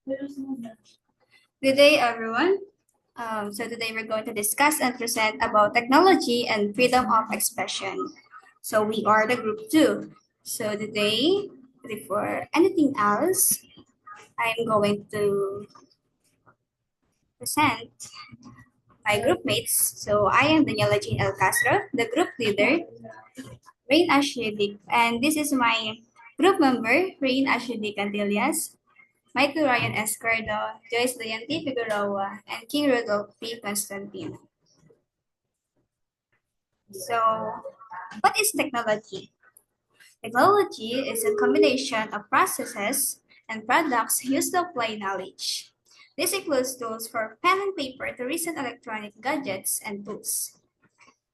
Good day, everyone. Today we're going to discuss and present about technology and freedom of expression. So we are the group two. So today, before anything else, I'm going to present my group mates. So I am Daniela Jean El Castro, the group leader, Rain Ashledik, and this is my group member, Rain Ashledik Cantillas, Michael Ryan Escardo, Joyce Leonti Figueroa, and King Rodolph P. Constantino. So, what is technology? Technology is a combination of processes and products used to apply knowledge. This includes tools for pen and paper to recent electronic gadgets and tools.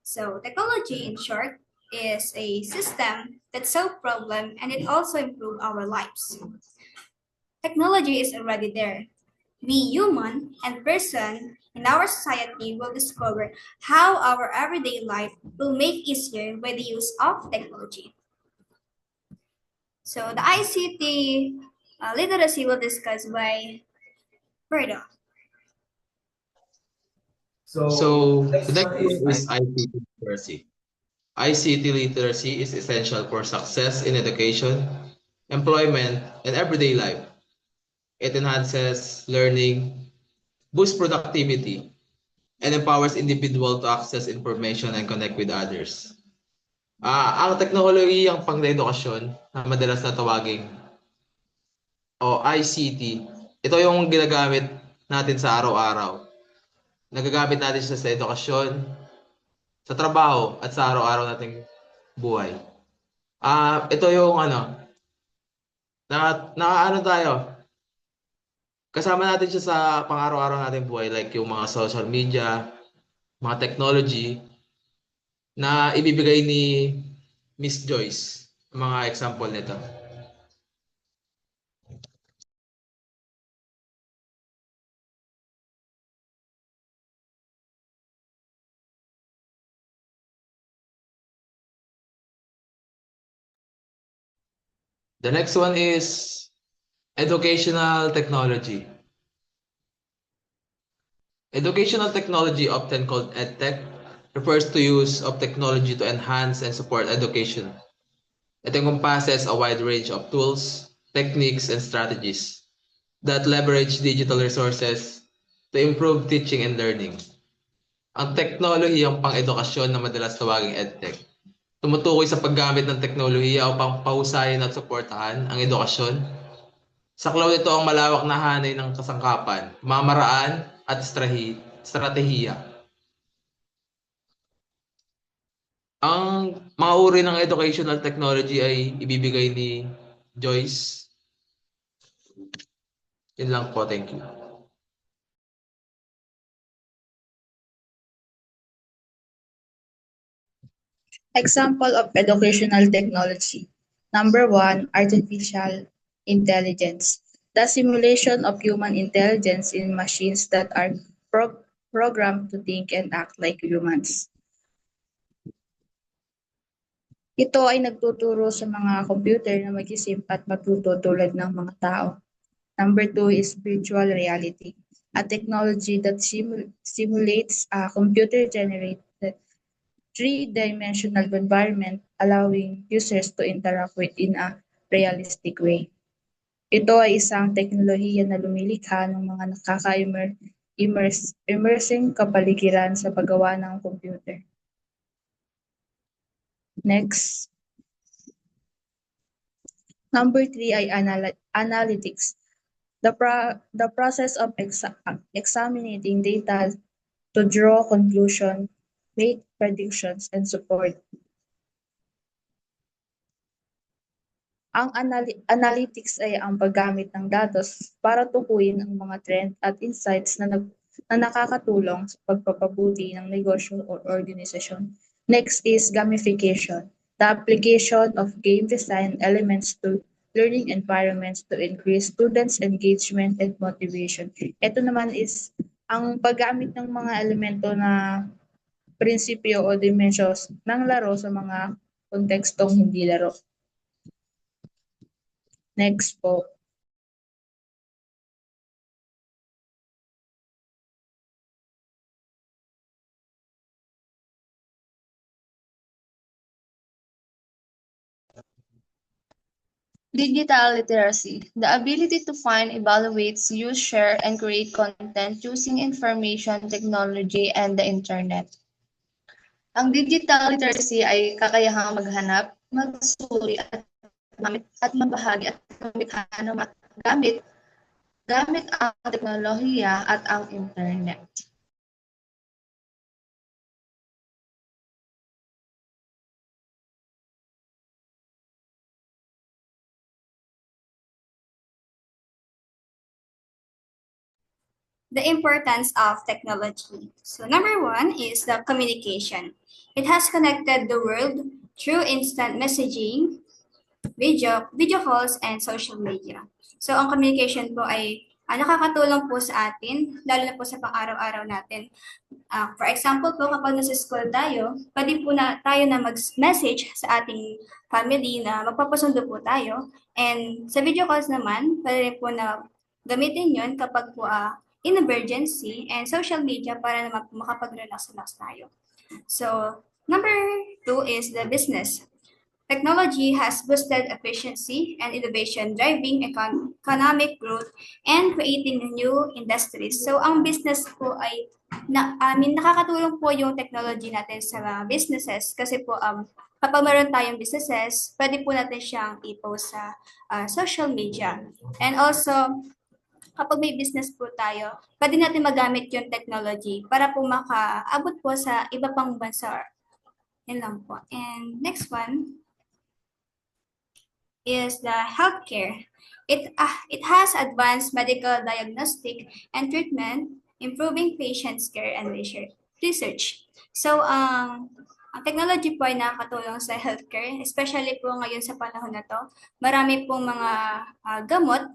So, technology, in short, is a system that solves problems and it also improves our lives. Technology is already there. We human and person in our society will discover how our everyday life will make easier by the use of technology. So the ICT literacy will discuss by Ferdo. So the next one is ICT literacy. ICT literacy is essential for success in education, employment, and everyday life. It enhances learning, boosts productivity, and empowers individual to access information and connect with others. Ang teknolohiyang pang-edukasyon na madalas na tawaging o ICT, ito yung ginagamit natin sa araw-araw. Nagagamit natin siya sa edukasyon, sa trabaho, at sa araw-araw nating buhay. Ito yung ano tayo, kasama natin siya sa pang-araw-araw nating buhay like yung mga social media, mga technology na ibibigay ni Miss Joyce. Mga example nito. The next one is educational technology. Educational technology, often called EdTech, refers to use of technology to enhance and support education. It encompasses a wide range of tools, techniques, and strategies that leverage digital resources to improve teaching and learning. Ang teknolohiyang pang-edukasyon na madalas tawaging EdTech, tumutukoy sa paggamit ng teknolohiya upang pahusayin at suportahan ang edukasyon. Saklaw nito ang malawak na hanay ng kasangkapan, mamaraan at estratehiya. Ang mga uri ng educational technology ay ibibigay ni Joyce. Yun lang po, thank you. Example of educational technology. Number 1, artificial intelligence. The simulation of human intelligence in machines that are programmed to think and act like humans. Ito ay nagtuturo sa mga computer na mag-isip at matuto tulad ng mga tao. Number 2 is virtual reality, a technology that simulates a computer-generated three-dimensional environment allowing users to interact within a realistic way. Ito ay isang teknolohiya na lumilikha ng mga nakaka-immersing kapaligiran sa paggawa ng computer. Next. Number 3 ay analytics. The process of examining data to draw conclusions, make predictions, and support. Ang analytics ay ang paggamit ng datos para tukuyin ang mga trend at insights na nakakatulong sa pagpapabuti ng negosyo o organisasyon. Next is gamification, the application of game design elements to learning environments to increase students' engagement and motivation. Ito naman is ang paggamit ng mga elemento na prinsipyo o dimensions ng laro sa mga kontekstong hindi laro. Next po. Digital literacy, the ability to find, evaluate, use, share, and create content using information technology and the internet. Ang digital literacy ay kakayahang maghanap, magsuri at mabahagi at lumikha ng gamit gamit ang teknolohiya at ang internet. The importance of technology. So number one is the communication. It has connected the world through instant messaging, video calls, and social media. So ang communication po ay nakakatulong po sa atin, lalo na po sa pang-araw-araw natin. For example po, kapag nasa school tayo, pwede po na tayo na mag-message sa ating family na magpapasundo po tayo. And sa video calls naman, pwede rin po na gamitin yon kapag po in emergency, and social media para naman po makapag-relax tayo. So, number two is the business. Technology has boosted efficiency and innovation, driving economic growth and creating new industries. So, ang business po ay nakakatulong po yung technology natin sa mga businesses kasi po kapag meron tayong businesses, pwede po natin siyang i-post sa social media. And also, kapag may business po tayo, pwede natin magamit yung technology para po makaabot po sa iba pang bansa. Yan lang po. And next one is the healthcare. It has advanced medical diagnostic and treatment, improving patients' care and research. So, ang technology po ay nakakatulong sa healthcare, especially po ngayon sa panahon na to. Marami pong mga gamot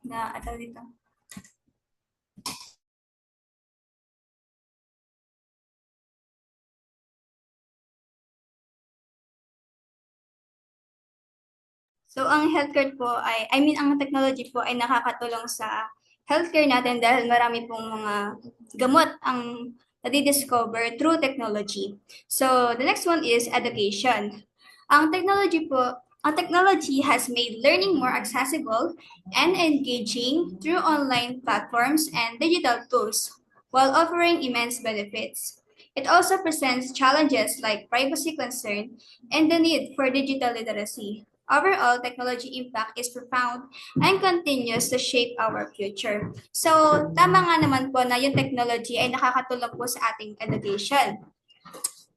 dito. So, ang healthcare po ang technology po ay nakakatulong sa healthcare natin dahil marami pong mga gamot ang nadi-discover through technology. So, the next one is education. Ang technology has made learning more accessible and engaging through online platforms and digital tools while offering immense benefits. It also presents challenges like privacy concern and the need for digital literacy. Overall, technology impact is profound and continues to shape our future. So, tama nga naman po na yung technology ay nakakatulong po sa ating education.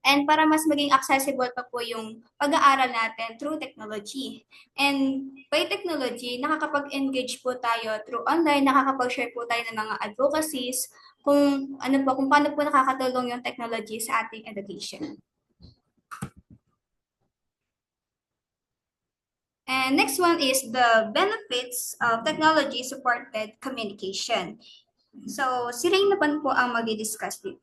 And para mas maging accessible pa po yung pag-aaral natin through technology. And by technology, nakakapag-engage po tayo through online, nakakapag-share po tayo ng mga advocacies, kung paano po nakakatulong yung technology sa ating education. And next one is the benefits of technology-supported communication. So, si Rain naman po ang mag-discuss dito.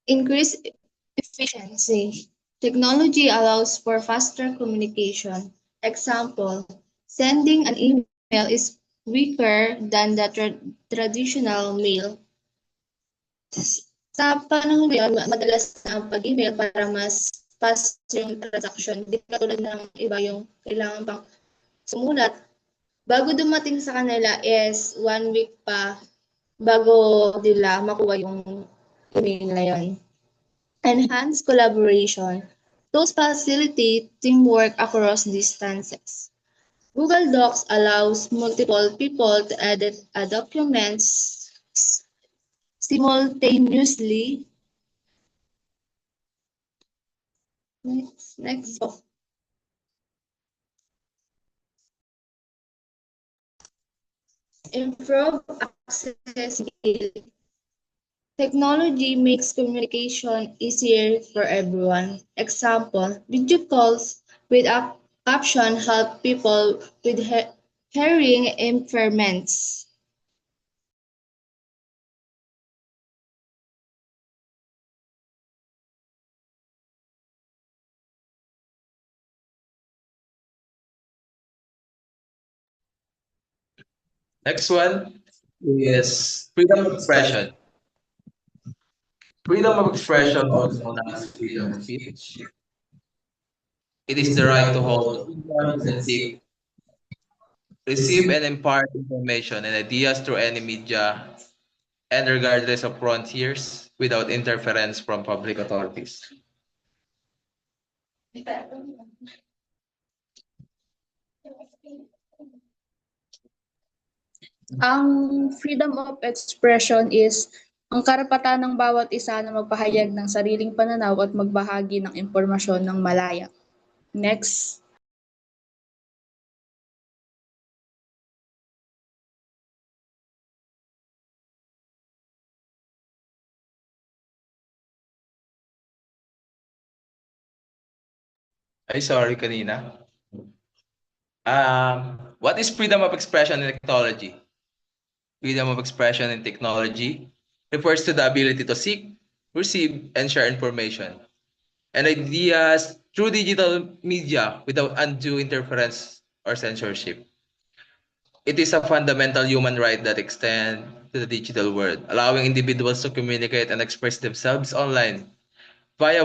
Increase efficiency. Technology allows for faster communication. Example, sending an email is quicker than the traditional mail. Sa panahon ngayon, madalas na ang pag-email para mas fast yung transaction. Hindi katulad ng iba yung kailangan pang sumulat. Bago dumating sa kanila is 1 week pa bago nila makuha yung email na yun. Enhance collaboration. Tools facilitate teamwork across distances. Google Docs allows multiple people to edit documents simultaneously. Next. Improve accessibility. Technology makes communication easier for everyone. Example, video calls with a caption help people with hearing impairments. Next one is freedom of expression. Freedom of expression, also known as freedom of speech, It is the right to hold opinions and seek, receive and impart information and ideas through any media and regardless of frontiers without interference from public authorities. Ang freedom of expression is ang karapatan ng bawat isa na magpahayag ng sariling pananaw at magbahagi ng impormasyon ng malaya. Next. Ay, sorry kanina. What is freedom of expression in technology? Freedom of expression in technology refers to the ability to seek, receive, and share information and ideas through digital media without undue interference or censorship. It is a fundamental human right that extends to the digital world, allowing individuals to communicate and express themselves online via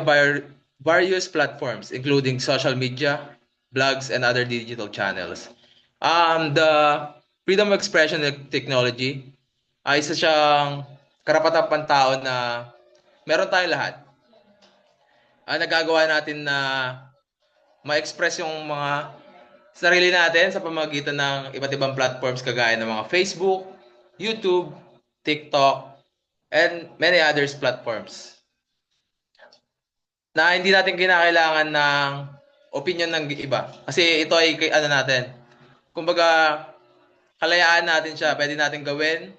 various platforms, including social media, blogs, and other digital channels. The freedom of expression and technology ay isa siyang karapatang pantao na meron tayong lahat. Nagagawa natin na ma-express yung mga sarili natin sa pamamagitan ng iba't ibang platforms kagaya ng mga Facebook, YouTube, TikTok, and many others platforms. Na hindi natin kinakailangan ng opinion ng iba. Kasi ito ay ano natin. Kumbaga, kalayaan natin siya. Pwede natin gawin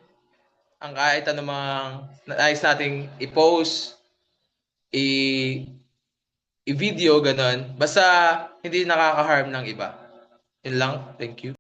ang kahit anumang nais nating i-post, i-video, ganun. Basta hindi nakaka-harm ng iba. Yun lang. Thank you.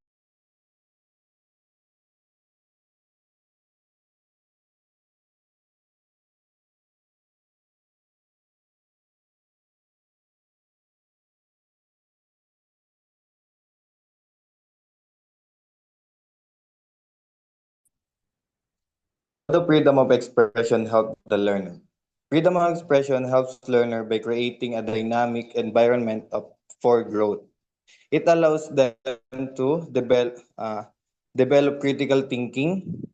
The freedom of expression help the learner. Freedom of expression helps learner by creating a dynamic environment for growth. It allows them to develop critical thinking.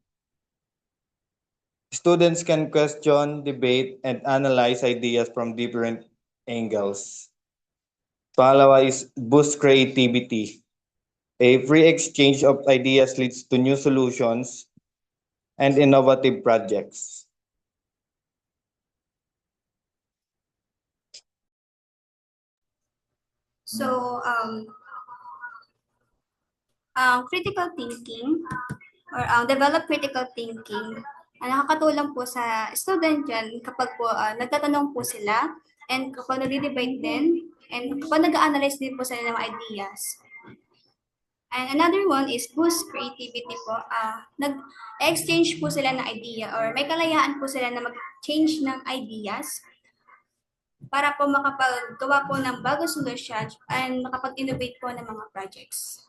Students can question, debate, and analyze ideas from different angles. Pangalawa is boost creativity. A free exchange of ideas leads to new solutions and innovative projects. So, critical thinking or develop critical thinking, nakakatulong po sa student dyan kapag po nagtatanong po sila and kapag nag-debate din and kapag nag-analyze din po sila ng ideas. And another one is boost creativity po. Nag-exchange po sila ng idea or may kalayaan po sila na mag-change ng ideas para po makapagawa po ng bagong solusyon and makapag-innovate po ng mga projects.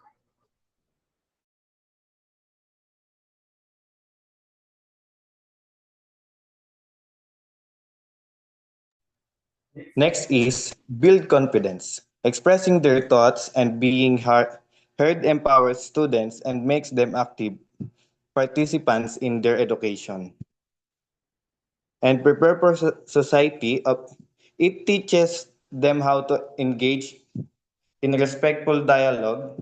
Next is build confidence. Expressing their thoughts and being heard empowers students and makes them active participants in their education. And prepare for society. It teaches them how to engage in respectful dialogue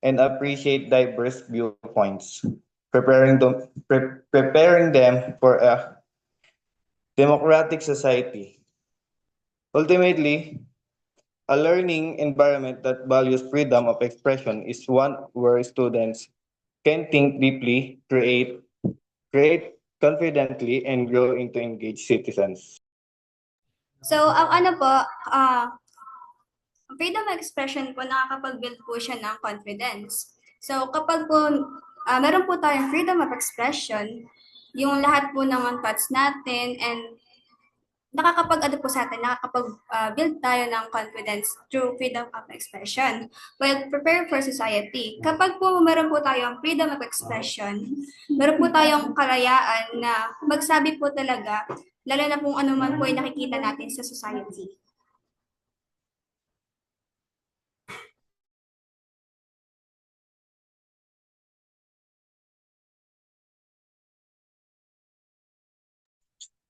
and appreciate diverse viewpoints, preparing them for a democratic society. Ultimately, a learning environment that values freedom of expression is one where students can think deeply, create confidently, and grow into engaged citizens. So, freedom of expression po, nakakapag-build po siya ng confidence. So, kapag po meron po tayong freedom of expression, yung lahat po ng thoughts natin and nakakapag-build tayo ng confidence through freedom of expression. Well, prepare for society. Kapag po meron po tayong freedom of expression, meron po tayong kalayaan na magsabi po talaga, lalo na kung ano man po ay nakikita natin sa society.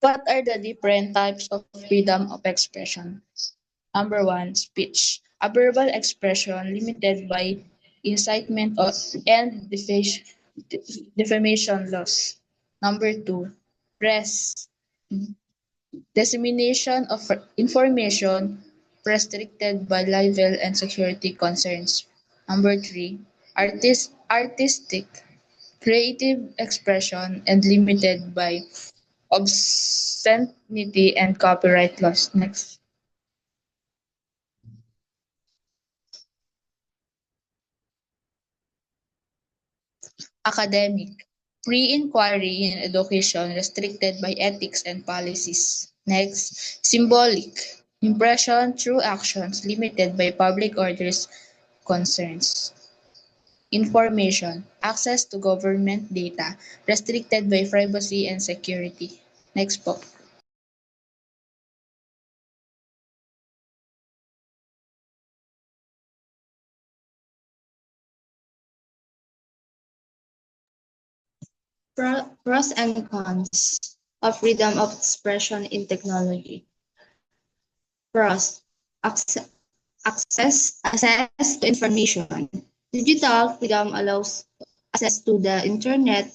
What are the different types of freedom of expression? Number one, speech. A verbal expression limited by incitement and defamation laws. Number two, press. Dissemination of information restricted by libel and security concerns. Number three, artistic, creative expression and limited by obscenity and copyright laws. Next. Academic, free inquiry in education restricted by ethics and policies. Next. Symbolic, impression through actions limited by public orders concerns. Information, access to government data restricted by privacy and security. Next po. Pros and cons of freedom of expression in technology. Pros: access to information. Digital freedom allows access to the internet,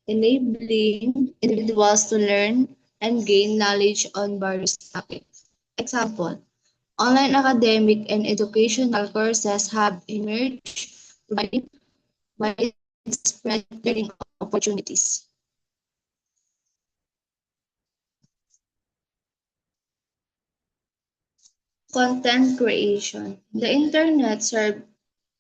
enabling individuals to learn and gain knowledge on various topics. Example: online academic and educational courses have emerged, providing widespread learning opportunities. Content creation. The internet serves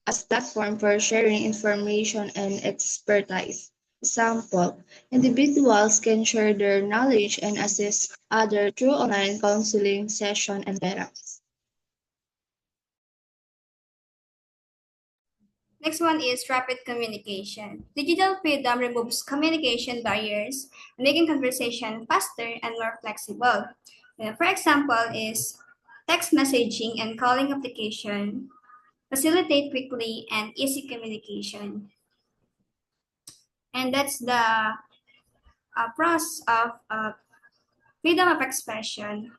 as a platform for sharing information and expertise. Example, individuals can share their knowledge and assist others through online counseling sessions and therapy. Next one is rapid communication. Digital freedom removes communication barriers, making conversation faster and more flexible. For example, is text messaging and calling application facilitate quickly and easy communication. And that's the pros of freedom of expression.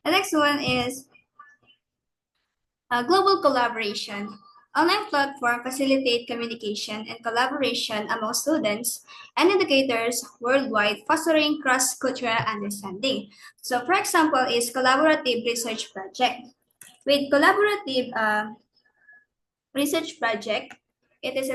The next one is global collaboration. Online platforms facilitate communication and collaboration among students and educators worldwide, fostering cross-cultural understanding. So, for example, is collaborative research project. With collaborative research project, it is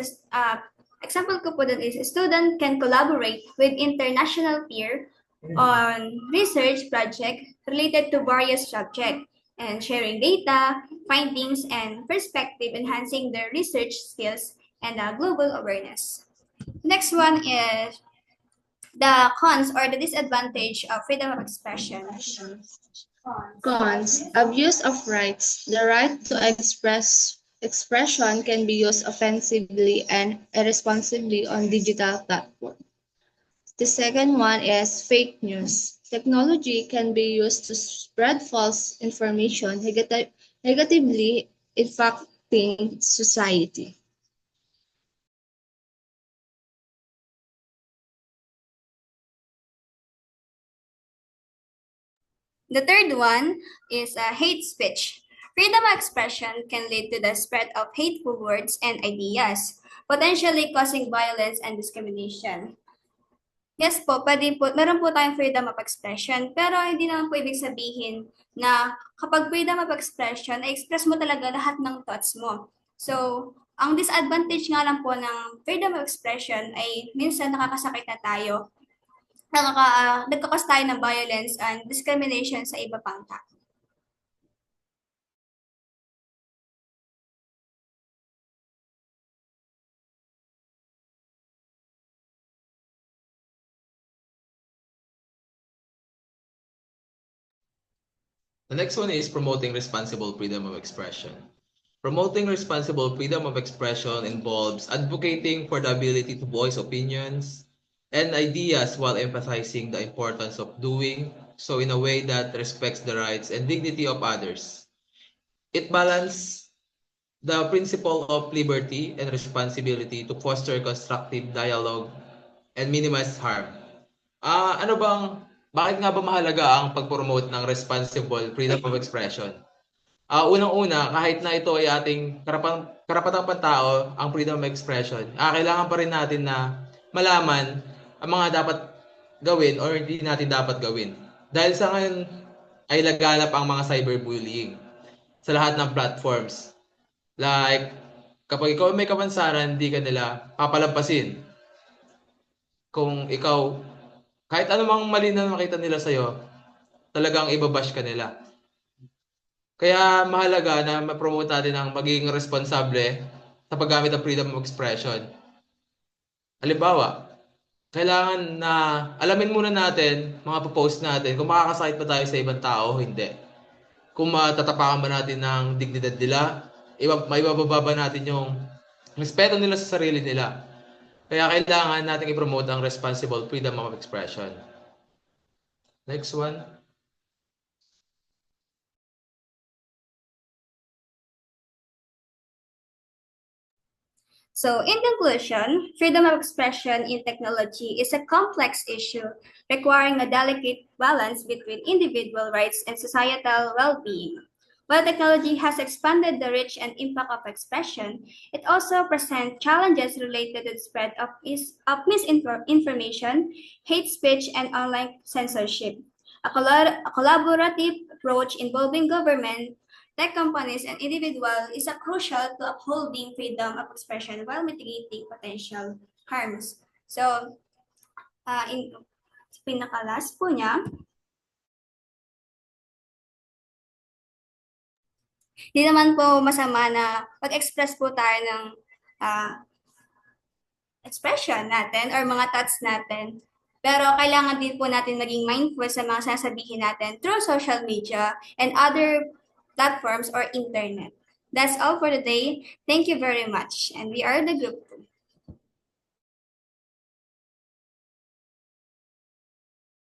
example ko po dun is a student can collaborate with international peer on research project related to various subjects and sharing data, findings, and perspective, enhancing their research skills and global awareness. Next one is the cons or the disadvantage of freedom of expression. Cons: abuse of rights. The right to expression can be used offensively and irresponsibly on digital platforms. The second one is fake news. Technology can be used to spread false information, negatively impacting society. The third one is hate speech. Freedom of expression can lead to the spread of hateful words and ideas, potentially causing violence and discrimination. Yes po, pwede po, meron po tayong freedom of expression, pero hindi naman po ibig sabihin na kapag freedom of expression, i-express mo talaga lahat ng thoughts mo. So, ang disadvantage nga lang po ng freedom of expression ay minsan nakakasakit na tayo, nagkakos tayo ng violence and discrimination sa iba pang tao. The next one is promoting responsible freedom of expression. Promoting responsible freedom of expression involves advocating for the ability to voice opinions and ideas while emphasizing the importance of doing so in a way that respects the rights and dignity of others. It balances the principle of liberty and responsibility to foster constructive dialogue and minimize harm. Bakit nga ba mahalaga ang pag-promote ng responsible freedom of expression? Unang-una, kahit na ito ay ating karapatang pantao, ang freedom of expression, kailangan pa rin natin na malaman ang mga dapat gawin or hindi natin dapat gawin. Dahil sa ngayon ay laganap ang mga cyberbullying sa lahat ng platforms. Like, kapag ikaw may kapansanan, hindi ka nila papalampasin. Kung ikaw, kahit anumang mali na makita nila sa'yo, talagang ibabash ka nila. Kaya mahalaga na ma-promote natin ang magiging responsable sa paggamit ng freedom of expression. Halimbawa, kailangan na alamin muna natin, mga post natin, kung makakasakit ba tayo sa ibang tao o hindi. Kung matatapakan ba natin ng dignidad nila, maibababa ba natin yung respeto nila sa sarili nila. Kaya kailangan natin i-promote ang responsible freedom of expression. Next one. So, in conclusion, freedom of expression in technology is a complex issue requiring a delicate balance between individual rights and societal well-being. While technology has expanded the reach and impact of expression, it also presents challenges related to the spread of misinformation, hate speech, and online censorship. A collaborative approach involving government, tech companies, and individuals is crucial to upholding freedom of expression while mitigating potential harms. So, in pinaka-last po niya, hindi naman po masama na pag-express po tayo ng expression natin or mga thoughts natin. Pero kailangan din po natin maging mindful sa mga sasabihin natin through social media and other platforms or internet. That's all for today. Thank you very much. And we are the group 2.